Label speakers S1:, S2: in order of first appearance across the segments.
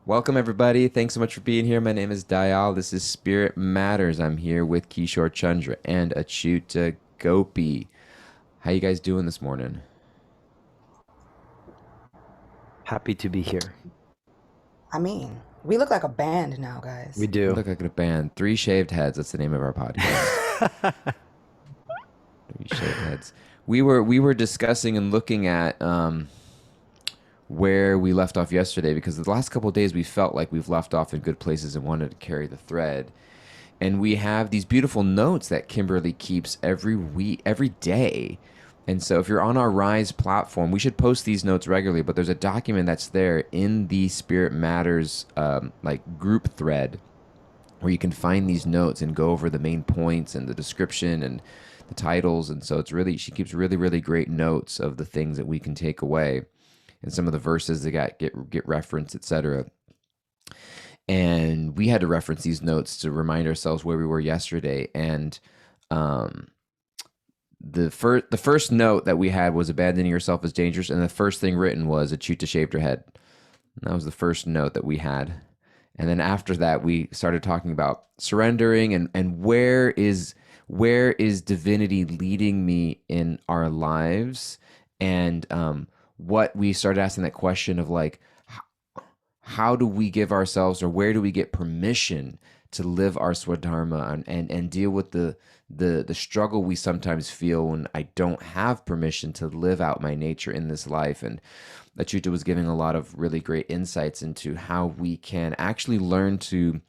S1: Welcome, everybody. Thanks so much for being here. My name is Dayal. This is Spirit Matters. I'm here with Kishore Chandra and Achyuta Gopi. How you guys doing this morning?
S2: Happy to be here.
S3: I mean, we look like a band now,
S2: We
S3: guys.
S1: We
S2: do.
S1: look like a band. Three Shaved Heads. That's the name of our podcast. Three Shaved Heads. We were discussing and looking at where we left off yesterday because the last couple of days we felt like we've left off in good places and wanted to carry the thread. And we have these beautiful notes that Kimberly keeps every week, every day. And so if you're on our Rise platform, we should post these notes regularly, but there's a document that's there in the Spirit Matters like group thread where you can find these notes and go over the main points and the description and the titles. And so it's really, she keeps really, really great notes of the things that we can take away and some of the verses that get referenced, etc. And we had to reference these notes to remind ourselves where we were yesterday. And um, the first note that we had was abandoning yourself is dangerous, and the first thing written was Achyuta shaved her head. And that was the first note that we had. And then after that, we started talking about surrendering and where is divinity leading me in our lives, and what we started asking that question of like how do we give ourselves or where do we get permission to live our swadharma and deal with the struggle we sometimes feel when I don't have permission to live out my nature in this life. And Achyuta was giving a lot of really great insights into how we can actually learn to,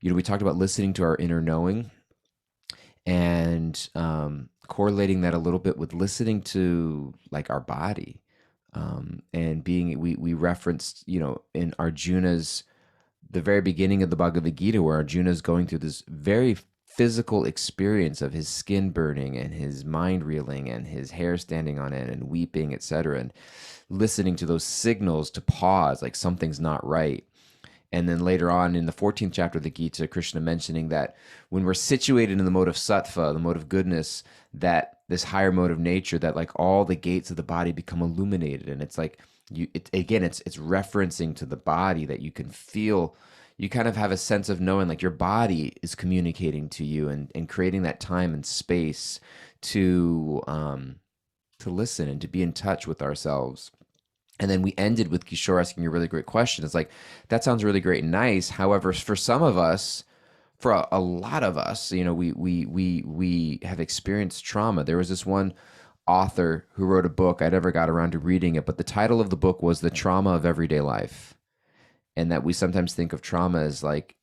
S1: we talked about listening to our inner knowing and correlating that a little bit with listening to like our body, and being we referenced in Arjuna's the very beginning of the Bhagavad Gita, where Arjuna's going through this very physical experience of his skin burning and his mind reeling and his hair standing on end and weeping, etc., and listening to those signals to pause, like something's not right. And then later on in the 14th chapter of the Gita, Krishna mentioning that when we're situated in the mode of sattva, the mode of goodness, that this higher mode of nature, that like all the gates of the body become illuminated. And it's like, it's referencing to the body that you can feel, you kind of have a sense of knowing like your body is communicating to you, and creating that time and space to listen and to be in touch with ourselves. And then we ended with Kishore asking a really great question. It's like, that sounds really great and nice. However, for some of us, for a lot of us, we have experienced trauma. There was this one author who wrote a book. I never got around to reading it, but the title of the book was The Trauma of Everyday Life. And that we sometimes think of trauma as like,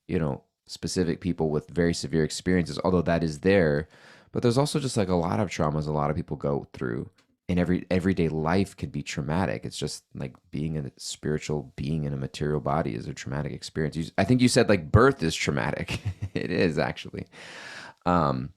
S1: specific people with very severe experiences, although that is there. But there's also just like a lot of traumas a lot of people go through. And everyday life can be traumatic. It's just like being a spiritual being in a material body is a traumatic experience. I think you said like birth is traumatic. It is actually. Um,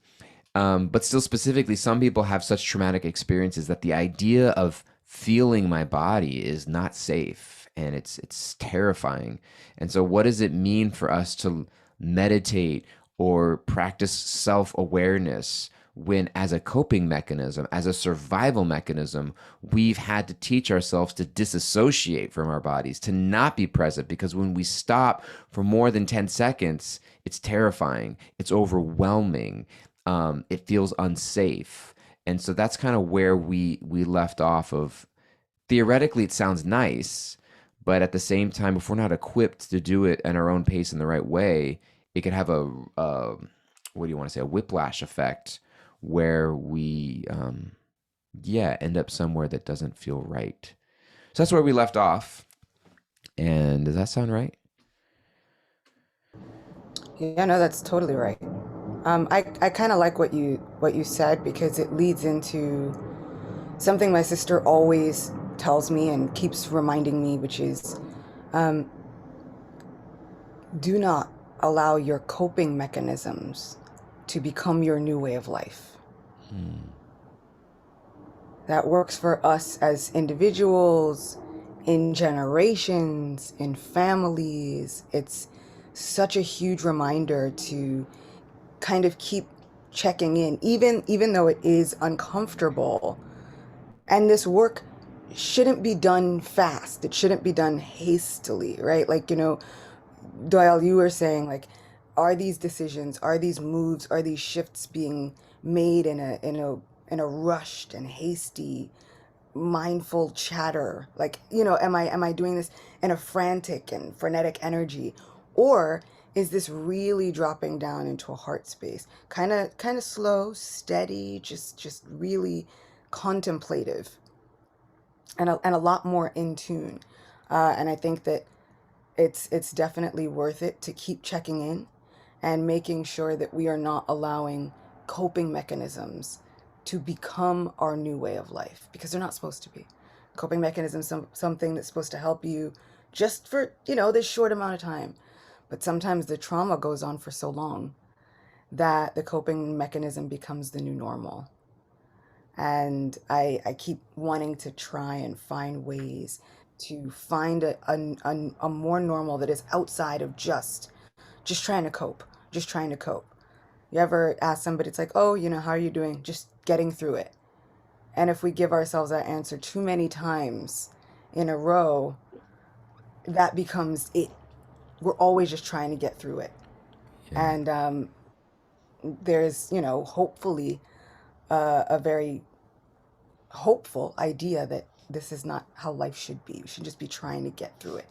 S1: but still, specifically, some people have such traumatic experiences that the idea of feeling my body is not safe, and it's terrifying. And so, what does it mean for us to meditate or practice self awareness when, as a coping mechanism, as a survival mechanism, we've had to teach ourselves to disassociate from our bodies, to not be present? Because when we stop for more than 10 seconds, it's terrifying, it's overwhelming, it feels unsafe. And so that's kind of where we left off of. Theoretically, it sounds nice, but at the same time, if we're not equipped to do it at our own pace in the right way, it could have a what do you want to say, a whiplash effect, where we end up somewhere that doesn't feel right. So that's where we left off. And does that sound right?
S3: Yeah, no, that's totally right. I kind of like what you said, because it leads into something my sister always tells me and keeps reminding me, which is, um, do not allow your coping mechanisms to become your new way of life. That works for us as individuals, in generations, in families. It's such a huge reminder to kind of keep checking in, even though it is uncomfortable. And this work shouldn't be done fast. It shouldn't be done hastily, right? Like, Doyle, you were saying, like, are these decisions, are these moves, are these shifts being made in a rushed and hasty, mindful chatter? Like, am I doing this in a frantic and frenetic energy, or is this really dropping down into a heart space, kind of slow, steady, just really contemplative, and a lot more in tune. And I think that it's definitely worth it to keep checking in and making sure that we are not allowing coping mechanisms to become our new way of life, because they're not supposed to be. Coping mechanisms, something that's supposed to help you just for, this short amount of time. But sometimes the trauma goes on for so long that the coping mechanism becomes the new normal. And I keep wanting to try and find ways to find a more normal that is outside of just trying to cope, just trying to cope. You ever ask somebody, it's like, oh, how are you doing? Just getting through it. And if we give ourselves that answer too many times in a row, that becomes it. We're always just trying to get through it.
S1: Yeah.
S3: And there's, hopefully a very hopeful idea that this is not how life should be. We should just be trying to get through it.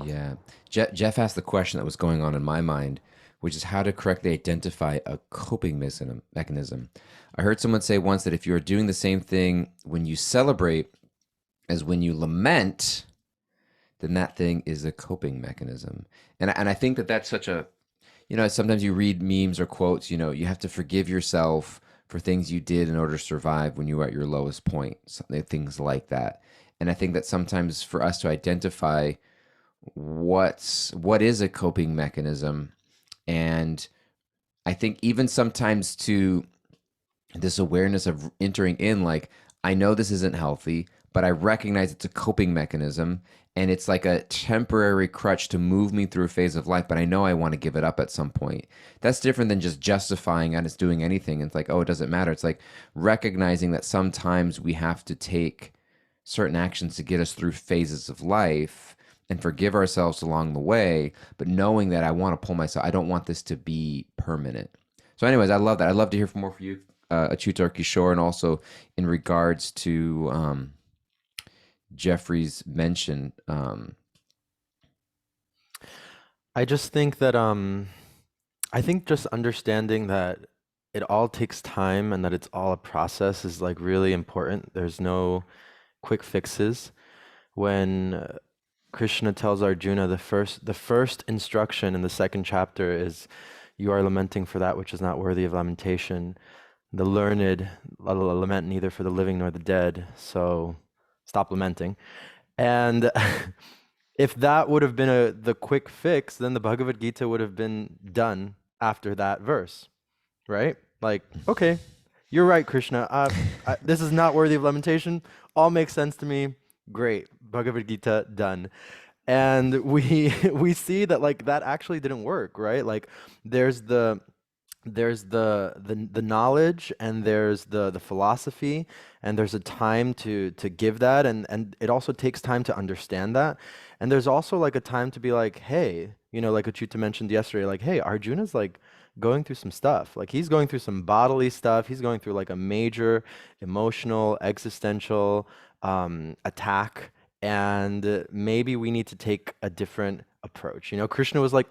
S1: Yeah. Jeff asked the question that was going on in my mind, which is how to correctly identify a coping mechanism. I heard someone say once that if you are doing the same thing when you celebrate as when you lament, then that thing is a coping mechanism. And I think that that's such a, sometimes you read memes or quotes, you have to forgive yourself for things you did in order to survive when you were at your lowest point, things like that. And I think that sometimes for us to identify what is a coping mechanism, and I think even sometimes to this awareness of entering in, like, I know this isn't healthy, but I recognize it's a coping mechanism, and it's like a temporary crutch to move me through a phase of life, but I know I want to give it up at some point. That's different than just justifying and it's doing anything. It's like, oh, it doesn't matter. It's like recognizing that sometimes we have to take certain actions to get us through phases of life and forgive ourselves along the way, but knowing that I want to pull myself, I don't want this to be permanent. So anyways, I love that. I'd love to hear from more from you, Achyuta or Kishore, and also in regards to Jeffrey's mention.
S2: I just think that I think just understanding that it all takes time and that it's all a process is like really important. There's no quick fixes. When Krishna tells Arjuna the first instruction in the second chapter is you are lamenting for that which is not worthy of lamentation. The learned lament neither for the living nor the dead, so stop lamenting. And if that would have been the quick fix, then the Bhagavad Gita would have been done after that verse, right? Like, okay, you're right, Krishna. This is not worthy of lamentation. All makes sense to me. Great, Bhagavad Gita done. And we see that like that actually didn't work, right? Like there's the knowledge and there's the philosophy and there's a time to give that and it also takes time to understand that, and there's also like a time to be like, hey, like Achyuta mentioned yesterday, like, hey, Arjuna's like going through some stuff, like he's going through some bodily stuff, he's going through like a major emotional existential attack, and maybe we need to take a different approach. Krishna was like,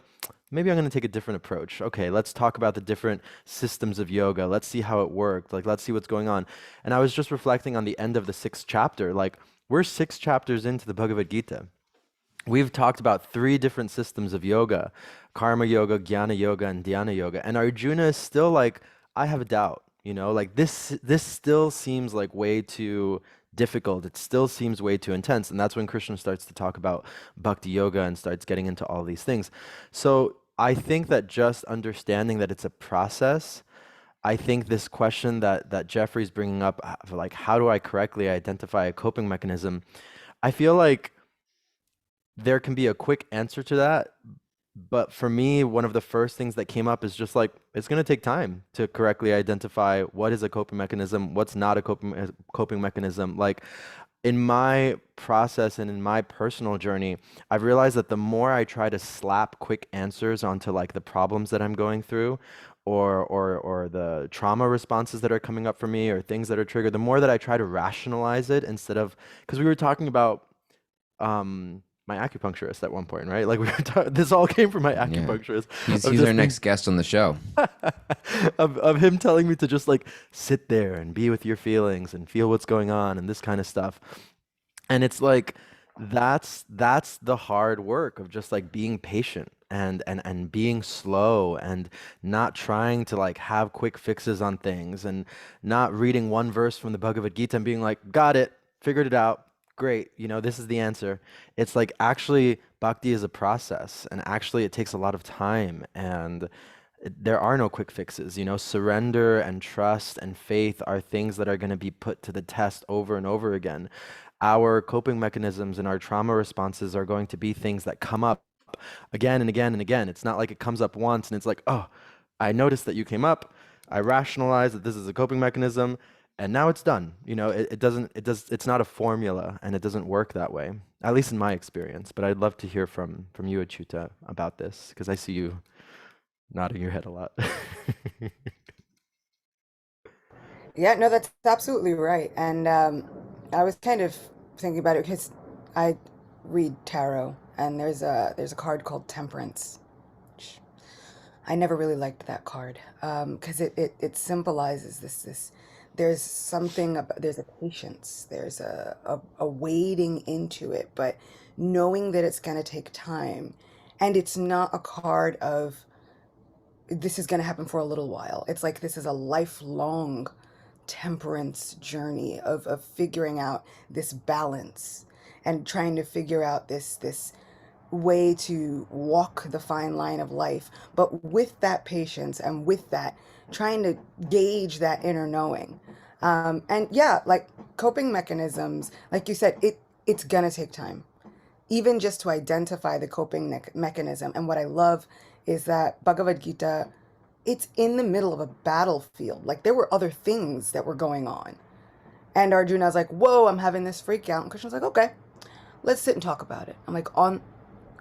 S2: maybe I'm going to take a different approach. Okay, let's talk about the different systems of yoga. Let's see how it worked. Like, let's see what's going on. And I was just reflecting on the end of the 6th chapter. Like, we're 6 chapters into the Bhagavad Gita. We've talked about 3 different systems of yoga: karma yoga, jnana yoga, and dhyana yoga. And Arjuna is still like, I have a doubt. Like this still seems like way too difficult. It still seems way too intense. And that's when Krishna starts to talk about bhakti yoga and starts getting into all these things. So I think that just understanding that it's a process, I think this question that Jeffrey's bringing up, like, how do I correctly identify a coping mechanism? I feel like there can be a quick answer to that. But for me, one of the first things that came up is just like, it's going to take time to correctly identify what is a coping mechanism, what's not a coping mechanism. Like, in my process and in my personal journey, I've realized that the more I try to slap quick answers onto like the problems that I'm going through, or the trauma responses that are coming up for me, or things that are triggered, the more that I try to rationalize it instead of, because we were talking about my acupuncturist at one point, right? Like we were this all came from my
S1: Yeah.
S2: acupuncturist
S1: He's
S2: of
S1: he's our
S2: just
S1: next
S2: being
S1: guest on the show.
S2: of him telling me to just like sit there and be with your feelings and feel what's going on and this kind of stuff. And it's like that's the hard work of just like being patient and being slow and not trying to like have quick fixes on things and not reading one verse from the Bhagavad Gita and being like, got it, figured it out, great, this is the answer. It's like actually bhakti is a process, and actually it takes a lot of time, and there are no quick fixes. Surrender and trust and faith are things that are going to be put to the test over and over again. Our coping mechanisms and our trauma responses are going to be things that come up again and again and again. It's not like it comes up once and it's like, oh, I noticed that you came up. I rationalized that this is a coping mechanism, and now it's done. It's not a formula, and it doesn't work that way, at least in my experience. But I'd love to hear from you, Achyuta, about this, because I see you nodding your head a lot.
S3: Yeah, no, that's absolutely right. And I was kind of thinking about it because I read tarot, and there's a card called Temperance. which I never really liked that card because it symbolizes this. There's something about, there's a patience, there's a wading into it, but knowing that it's going to take time. And it's not a card of this is going to happen for a little while. It's like this is a lifelong temperance journey of figuring out this balance and trying to figure out this way to walk the fine line of life, but with that patience and with that trying to gauge that inner knowing. And yeah, like coping mechanisms, like you said, it's gonna take time even just to identify the coping mechanism. And what I love is that Bhagavad Gita, it's in the middle of a battlefield. Like there were other things that were going on. And Arjuna's like, whoa, I'm having this freak out. And Krishna's like, okay, let's sit and talk about it. I'm like, on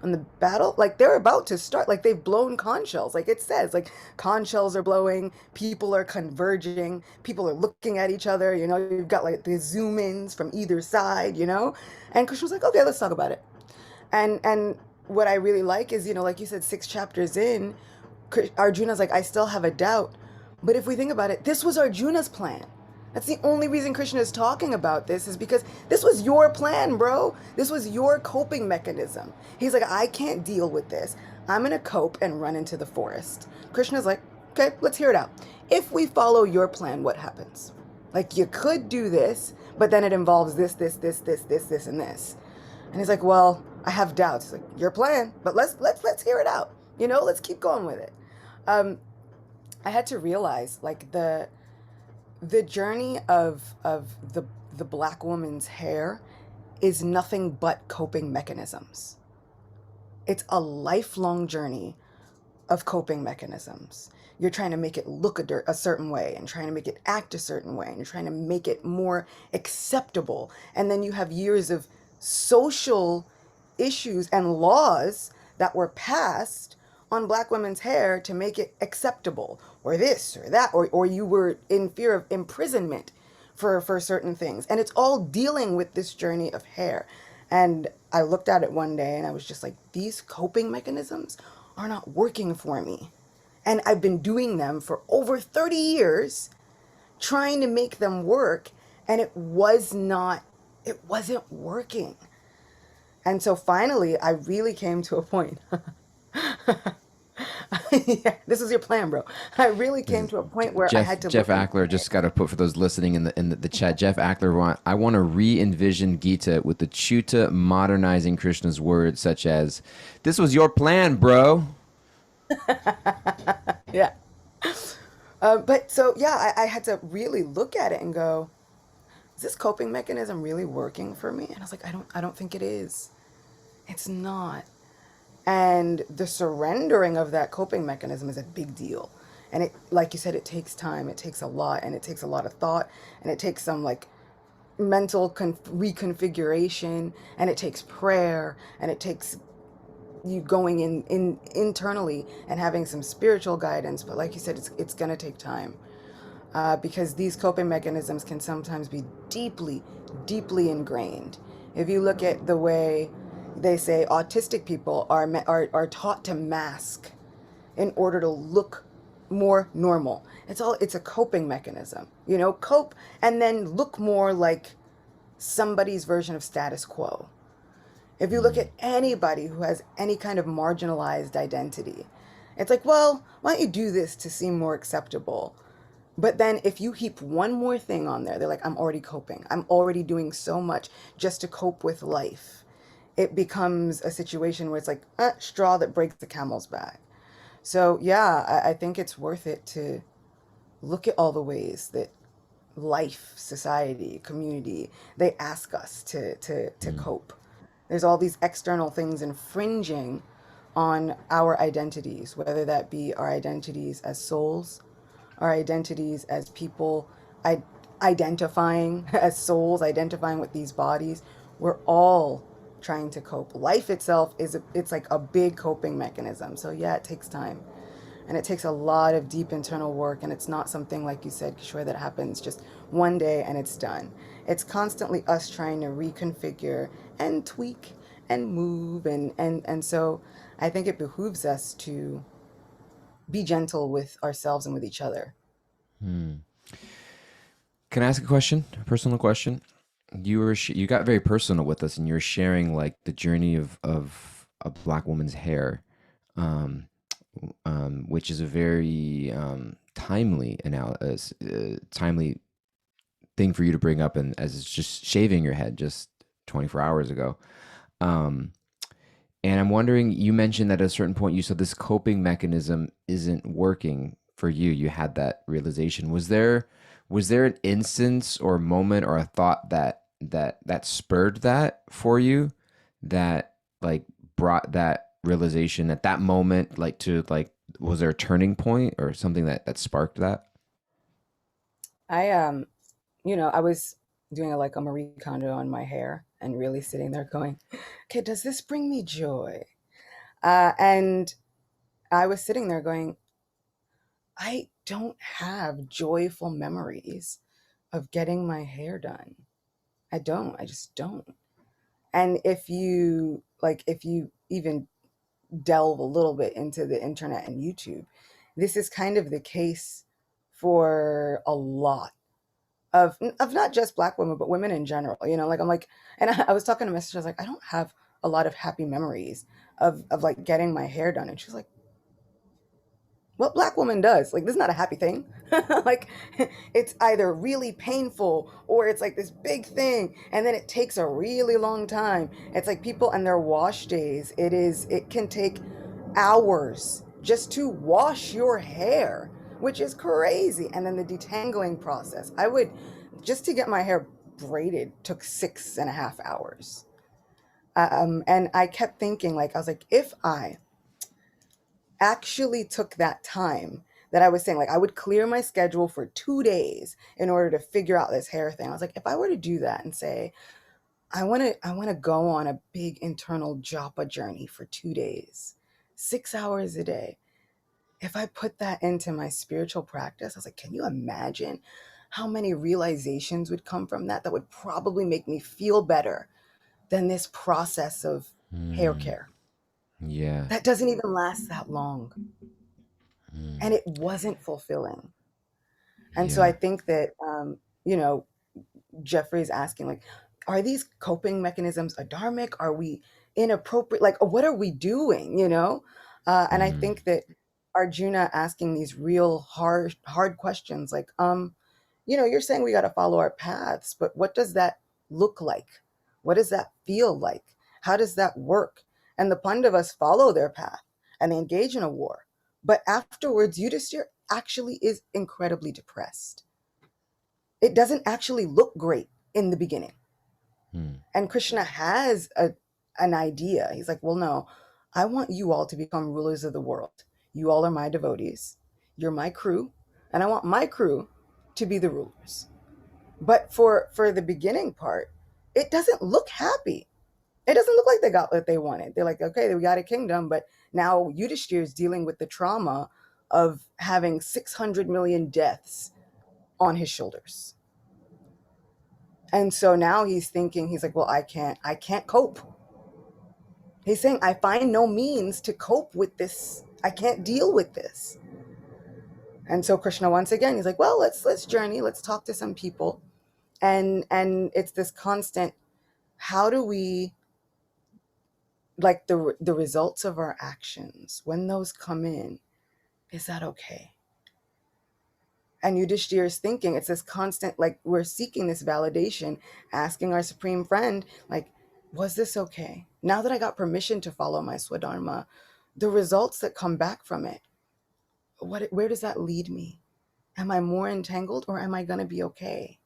S3: the battle, like they're about to start, like they've blown conch shells, like it says, like conch shells are blowing, people are converging, people are looking at each other, you've got like the zoom ins from either side, and Krishna's like, okay, let's talk about it. And what I really like is, like you said, 6 chapters in, Arjuna's like, I still have a doubt. But if we think about it, this was Arjuna's plan. That's the only reason Krishna is talking about this, is because this was your plan, bro. This was your coping mechanism. He's like, I can't deal with this. I'm going to cope and run into the forest. Krishna's like, okay, let's hear it out. If we follow your plan, what happens? Like, you could do this, but then it involves this, and this. And he's like, well, I have doubts. He's like, your plan, but let's hear it out. Let's keep going with it. Um, I had to realize like the journey of the black woman's hair is nothing but coping mechanisms. It's a lifelong journey of coping mechanisms. You're trying to make it look a certain way and trying to make it act a certain way and you're trying to make it more acceptable. And then you have years of social issues and laws that were passed on black women's hair to make it acceptable or this or that, or you were in fear of imprisonment for certain things. And it's all dealing with this journey of hair. And I looked at it one day and I was just like, these coping mechanisms are not working for me. And I've been doing them for over 30 years, trying to make them work. And it wasn't working. And so finally, I really came to a point. Yeah, this is your plan, bro. I really
S1: This
S3: came
S1: is
S3: to a point where I
S1: Jeff
S3: had to
S1: Jeff
S3: look in
S1: Ackler. Just got to put for those listening in the chat. Jeff Ackler I want to re-envision Gita with the Chuta modernizing Krishna's words, such as, "This was your plan, bro."
S3: yeah. But so yeah, I had to really look at it and go, is this coping mechanism really working for me? And I was like, I don't think it is. It's not. And the surrendering of that coping mechanism is a big deal. And it, like you said, it takes time, it takes a lot, and it takes a lot of thought, and it takes some like mental reconfiguration, and it takes prayer, and it takes you going in internally and having some spiritual guidance. But like you said, it's going to take time, because these coping mechanisms can sometimes be deeply, deeply ingrained. If you look at the way they say autistic people are taught to mask in order to look more normal. It's a coping mechanism. Cope and then look more like somebody's version of status quo. If you look
S1: Mm.
S3: at anybody who has any kind of marginalized identity, it's like, well, why don't you do this to seem more acceptable? But then if you heap one more thing on there, they're like, I'm already coping. I'm already doing so much just to cope with life. It becomes a situation where it's like a straw that breaks the camel's back. So yeah, I think it's worth it to look at all the ways that life, society, community, they ask us to
S1: Mm.
S3: cope. There's all these external things infringing on our identities, whether that be our identities as souls, our identities as people, I, identifying as souls, identifying with these bodies. We're all trying to cope. Life itself it's like a big coping mechanism. So yeah, it takes time. And it takes a lot of deep internal work, and it's not something like you said, Kishore, that happens just one day and it's done. It's constantly us trying to reconfigure and tweak and move, and so I think it behooves us to be gentle with ourselves and with each other.
S1: Mm. Can I ask a question? A personal question? You got very personal with us, and you were sharing like the journey of a black woman's hair, um, which is a very timely thing for you to bring up, and as it's just shaving your head just 24 hours ago. Um, and I'm wondering, you mentioned that at a certain point you said this coping mechanism isn't working for you. You had that realization. Was there an instance or a moment or a thought that spurred that for you, that like brought that realization at that moment, like to like, was there a turning point or something that sparked that?
S3: I was doing like a Marie Kondo on my hair and really sitting there going, okay, does this bring me joy? And I was sitting there going, I don't have joyful memories of getting my hair done. I don't. I just don't. And if you even delve a little bit into the internet and YouTube, this is kind of the case for a lot of not just black women, but women in general. Like I'm like, and I was talking to my sister, I was like, I don't have a lot of happy memories of like getting my hair done. And she's like, what black woman does? Like, this is not a happy thing. Like, it's either really painful or it's like this big thing, and then it takes a really long time. It's like people and their wash days. It can take hours just to wash your hair, which is crazy. And then the detangling process. Just to get my hair braided took 6.5 hours. And I kept thinking, like, I was like, if I actually took that time that I was saying, like I would clear my schedule for 2 days in order to figure out this hair thing. I was like, if I were to do that and say, I want to go on a big internal japa journey for 2 days, 6 hours a day. If I put that into my spiritual practice, I was like, can you imagine how many realizations would come from that would probably make me feel better than this process of hair
S1: Mm,
S3: care
S1: yeah.
S3: that doesn't even last that long,
S1: Mm,
S3: and it wasn't fulfilling. And so I
S1: yeah.
S3: think that, you know, Jeffrey's asking, like, are these coping mechanisms adharmic? Are we inappropriate? Like, what are we doing? And I
S1: Mm,
S3: think that Arjuna asking these real hard questions, like, you're saying we got to follow our paths, but what does that look like? What does that feel like? How does that work? And the Pandavas follow their path and they engage in a war. But afterwards, Yudhisthira actually is incredibly depressed. It doesn't actually look great in the beginning.
S1: mm,
S3: And Krishna has an idea. He's like, well, no, I want you all to become rulers of the world. You all are my devotees. You're my crew. And I want my crew to be the rulers. But for the beginning part, it doesn't look happy. It doesn't look like they got what they wanted. They're like, okay, we got a kingdom, but now Yudhishthir is dealing with the trauma of having 600 million deaths on his shoulders. And so now he's thinking, he's like, well, I can't cope. He's saying, I find no means to cope with this. I can't deal with this. And so Krishna, once again, he's like, well, let's journey, let's talk to some people. And it's this constant, how do we, like, the results of our actions, when those come in, is that okay? And Yudhishthir is thinking, it's this constant, like, we're seeking this validation, asking our supreme friend, like, was this okay? Now that I got permission to follow my Swadharma, the results that come back from it, where does that lead me? Am I more entangled, or am I going to be okay?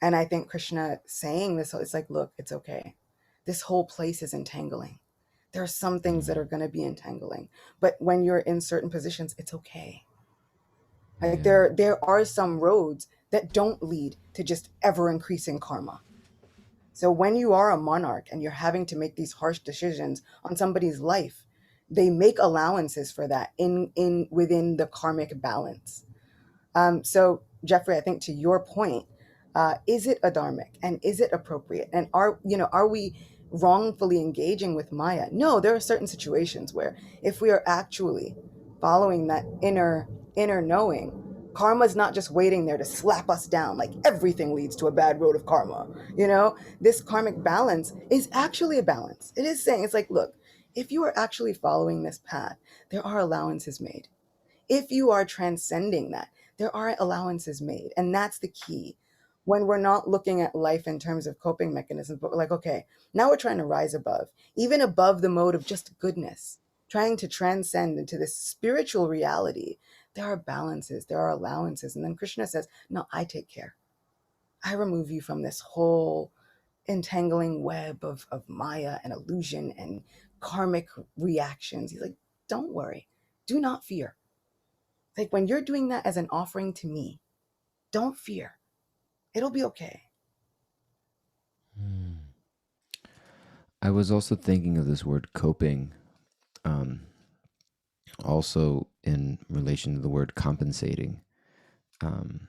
S3: And I think Krishna saying this, it's like, look, it's okay. This whole place is entangling. There are some things that are going to be entangling, but when you're in certain positions, it's okay. Like,
S1: Yeah.
S3: there are some roads that don't lead to just ever increasing karma. So when you are a monarch and you're having to make these harsh decisions on somebody's life, they make allowances for that in within the karmic balance. So Jeffrey, I think to your point, is it adharmic and is it appropriate? And are we wrongfully engaging with Maya? No, there are certain situations where if we are actually following that inner knowing, karma's not just waiting there to slap us down. Like, everything leads to a bad road of karma. This karmic balance is actually a balance. It is saying, it's like, look, if you are actually following this path, there are allowances made. If you are transcending that, there are allowances made. And that's the key. When we're not looking at life in terms of coping mechanisms, but we're like, okay, now we're trying to rise above, even above the mode of just goodness, trying to transcend into this spiritual reality. There are balances, there are allowances. And then Krishna says, no, I take care. I remove you from this whole entangling web of Maya and illusion and karmic reactions. He's like, don't worry. Do not fear. Like, when you're doing that as an offering to me, don't fear. It'll be okay.
S1: I was also thinking of this word coping, um, also in relation to the word compensating, um,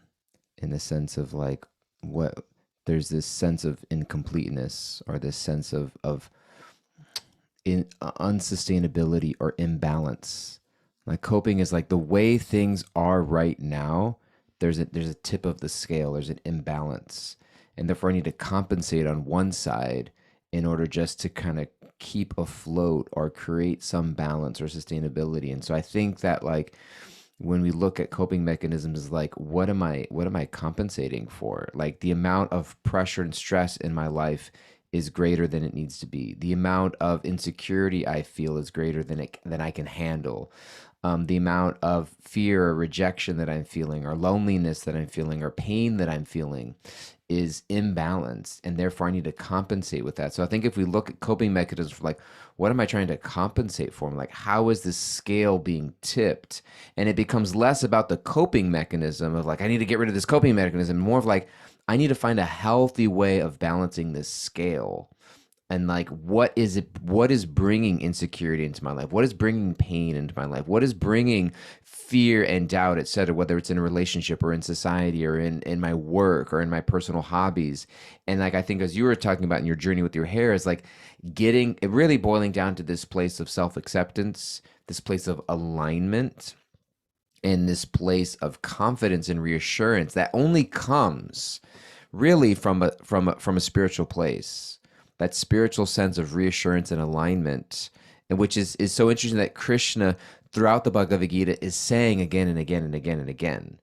S1: in the sense of like what there's this sense of incompleteness or this sense of unsustainability or imbalance. Like, coping is like the way things are right now. There's a tip of the scale. There's an imbalance, and therefore I need to compensate on one side in order just to kind of keep afloat or create some balance or sustainability. And so I think that, like, when we look at coping mechanisms, is like, what am I compensating for? Like, the amount of pressure and stress in my life is greater than it needs to be. The amount of insecurity I feel is greater than I can handle. The amount of fear or rejection that I'm feeling, or loneliness that I'm feeling, or pain that I'm feeling is imbalanced, and therefore I need to compensate with that. So I think if we look at coping mechanisms, like, what am I trying to compensate for? Like, how is this scale being tipped? And it becomes less about the coping mechanism of like, I need to get rid of this coping mechanism, more of like, I need to find a healthy way of balancing this scale. And like, what is bringing insecurity into my life? What is bringing pain into my life? What is bringing fear and doubt, etc., whether it's in a relationship or in society or in my work or in my personal hobbies? And like, I think as you were talking about in your journey with your hair, is like getting it really boiling down to this place of self-acceptance, this place of alignment, and this place of confidence and reassurance that only comes really from a spiritual place, that spiritual sense of reassurance and alignment, and which is so interesting that Krishna throughout the Bhagavad Gita is saying again and again and again and again,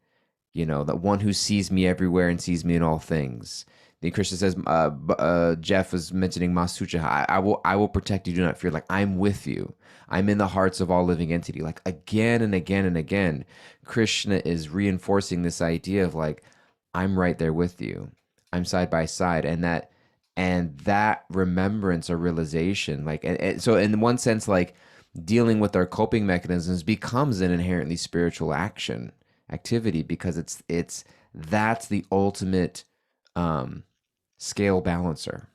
S1: that one who sees me everywhere and sees me in all things. Then Krishna says, Jeff was mentioning Masucha, I will protect you, do not fear. Like, I'm with you. I'm in the hearts of all living entity. Like, again and again and again, Krishna is reinforcing this idea of like, I'm right there with you. I'm side by side. And that remembrance or realization, like, and so in one sense, like, dealing with our coping mechanisms becomes an inherently spiritual activity, because it's That's the ultimate scale balancer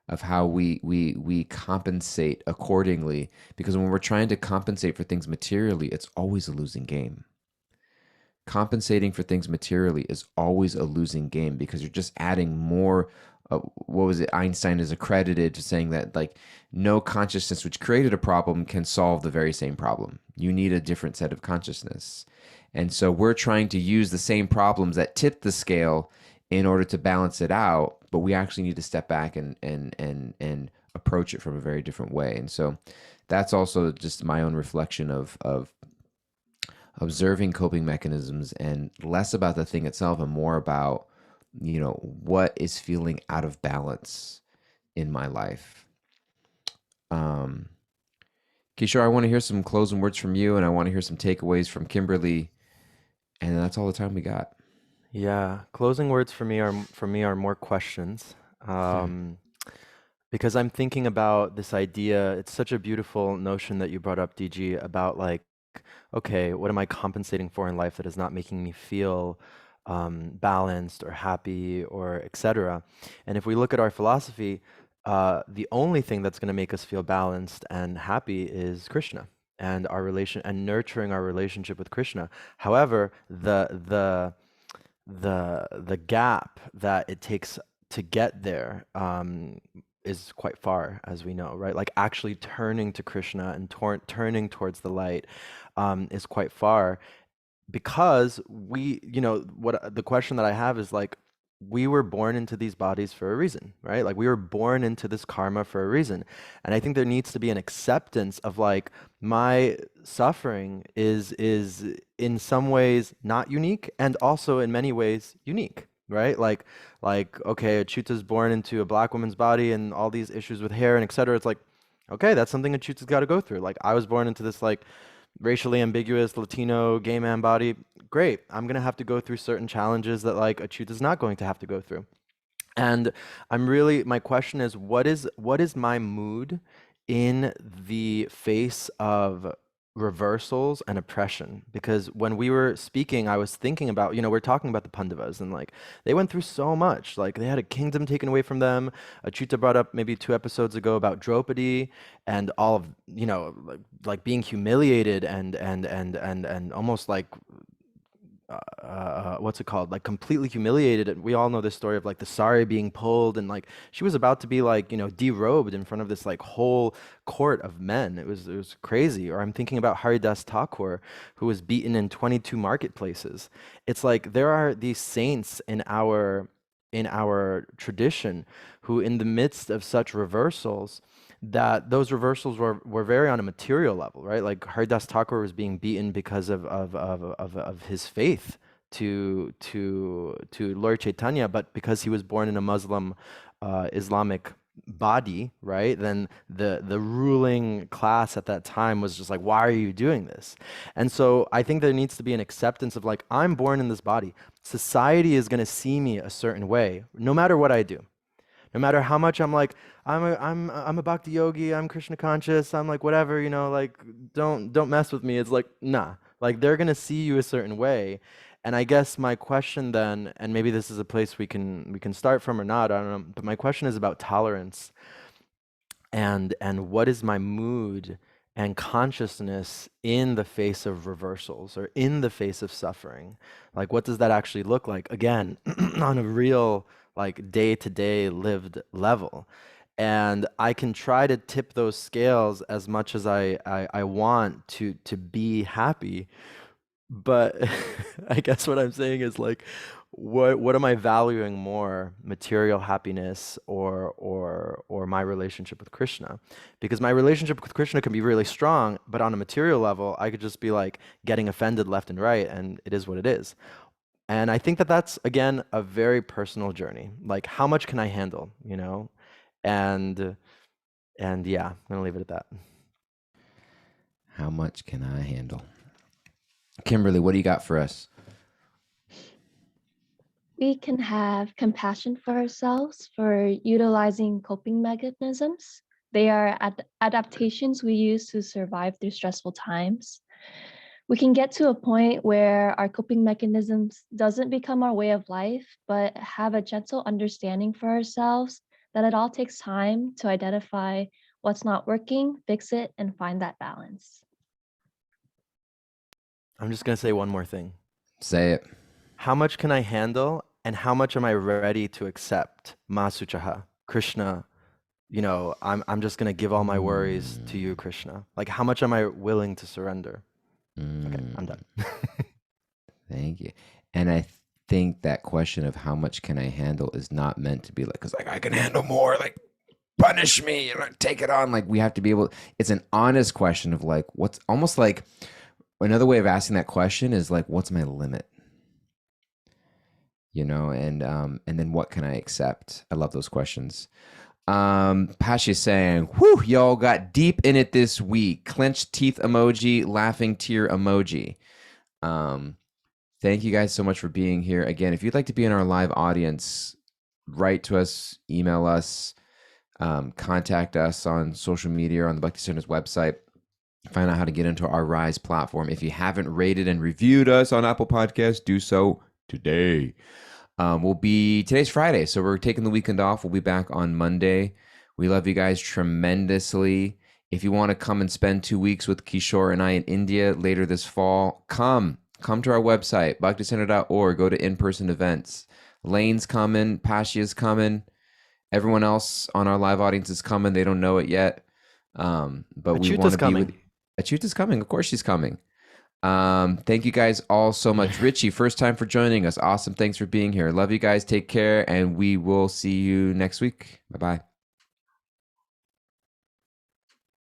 S1: of how we compensate accordingly. Because when we're trying to compensate for things materially, it's always a losing game. Compensating for things materially is always a losing game because you're just adding more. What was it? Einstein is accredited to saying that like no consciousness which created a problem can solve the very same problem. You need a different set of consciousness. And so we're trying to use the same problems that tip the scale in order to balance it out, but we actually need to step back and approach it from a very different way. And so that's also just my own reflection of observing coping mechanisms and less about the thing itself and more about, what is feeling out of balance in my life. Kishore, I want to hear some closing words from you, and I want to hear some takeaways from Kimberly, and that's all the time we got.
S2: Yeah, closing words for me are more questions. Because I'm thinking about this idea. It's such a beautiful notion that you brought up, DG, about like, okay, what am I compensating for in life that is not making me feel balanced or happy or etc. And if we look at our philosophy, the only thing that's going to make us feel balanced and happy is Krishna and our relation and nurturing our relationship with Krishna. However, the gap that it takes to get there is quite far, as we know, right? Like actually turning to Krishna and turning towards the light is quite far because what the question that I have is like, we were born into these bodies for a reason, right? Like we were born into this karma for a reason. And I think there needs to be an acceptance of like my suffering is in some ways not unique and also in many ways unique, right? Like okay, Achuta's born into a black woman's body and all these issues with hair and etc. It's like, okay, that's something Achuta's got to go through. Like I was born into this like racially ambiguous Latino gay man body. Great. I'm going to have to go through certain challenges that like Achuta's not going to have to go through. And my question is, what is my mood in the face of reversals and oppression? Because when we were speaking, I was thinking about, we're talking about the Pandavas and like they went through so much. Like they had a kingdom taken away from them. Achyuta brought up maybe 2 episodes ago about Draupadi and all of, like being humiliated and almost like what's it called? Like completely humiliated. And we all know this story of like the sari being pulled and like she was about to be like, derobed in front of this like whole court of men. It was crazy. Or I'm thinking about Haridas Thakur, who was beaten in 22 marketplaces. It's like there are these saints in our tradition who in the midst of such reversals that those reversals were very on a material level, right? Like Haridas Thakur was being beaten because of his faith to Lord Chaitanya, but because he was born in a Muslim Islamic body, right? Then the ruling class at that time was just like, why are you doing this? And so I think there needs to be an acceptance of like, I'm born in this body. Society is going to see me a certain way, no matter what I do. No matter how much I'm like, I'm a bhakti yogi, I'm Krishna conscious, I'm like whatever, like don't mess with me. It's like, nah. Like they're gonna see you a certain way. And I guess my question then, and maybe this is a place we can start from or not, I don't know, but my question is about tolerance and what is my mood and consciousness in the face of reversals or in the face of suffering. Like what does that actually look like, again, on a real like day-to-day lived level? And I can try to tip those scales as much as I want to be happy, but I guess what I'm saying is like, what am I valuing more, material happiness or my relationship with Krishna? Because my relationship with Krishna can be really strong, but on a material level, I could just be like getting offended left and right, and it is what it is. And I think that that's again a very personal journey. Like, how much can I handle, And yeah, I'm gonna leave it at that.
S1: How much can I handle? Kimberly, what do you got for us?
S4: We can have compassion for ourselves for utilizing coping mechanisms. They are adaptations we use to survive through stressful times. We can get to a point where our coping mechanisms doesn't become our way of life, but have a gentle understanding for ourselves that it all takes time to identify what's not working, fix it, and find that balance.
S2: I'm just gonna say one more thing.
S1: Say it.
S2: How much can I handle, and how much am I ready to accept? Ma Suchaha, Krishna, I'm just gonna give all my worries to you, Krishna. Like, how much am I willing to surrender? Okay, I'm done.
S1: Thank you. And I think that question of how much can I handle is not meant to be like, because like I can handle more, like punish me, take it on. Like we have to be able. It's an honest question of like, what's almost like another way of asking that question is like, what's my limit? And then what can I accept? I love those questions. Pashi is saying, whew, y'all got deep in it this week. Clenched teeth emoji, laughing tear emoji. Thank you guys so much for being here. Again, if you'd like to be in our live audience, write to us, email us, contact us on social media or on the Bhakti Center's website. Find out how to get into our Rise platform. If you haven't rated and reviewed us on Apple Podcasts, do so today. Today's Friday, so we're taking the weekend off. We'll be back on Monday. We love you guys tremendously. If you want to come and spend 2 weeks with Kishore and I in India later this fall, come to our website, bhakticenter.org. Go to in-person events. Lane's coming. Pashia's coming. Everyone else on our live audience is coming. They don't know it yet. But we want to be with you. Achuta's coming. Of course she's coming. Thank you guys all so much. Richie, first time for joining us. Awesome. Thanks for being here. Love you guys. Take care. And we will see you next week. Bye-bye.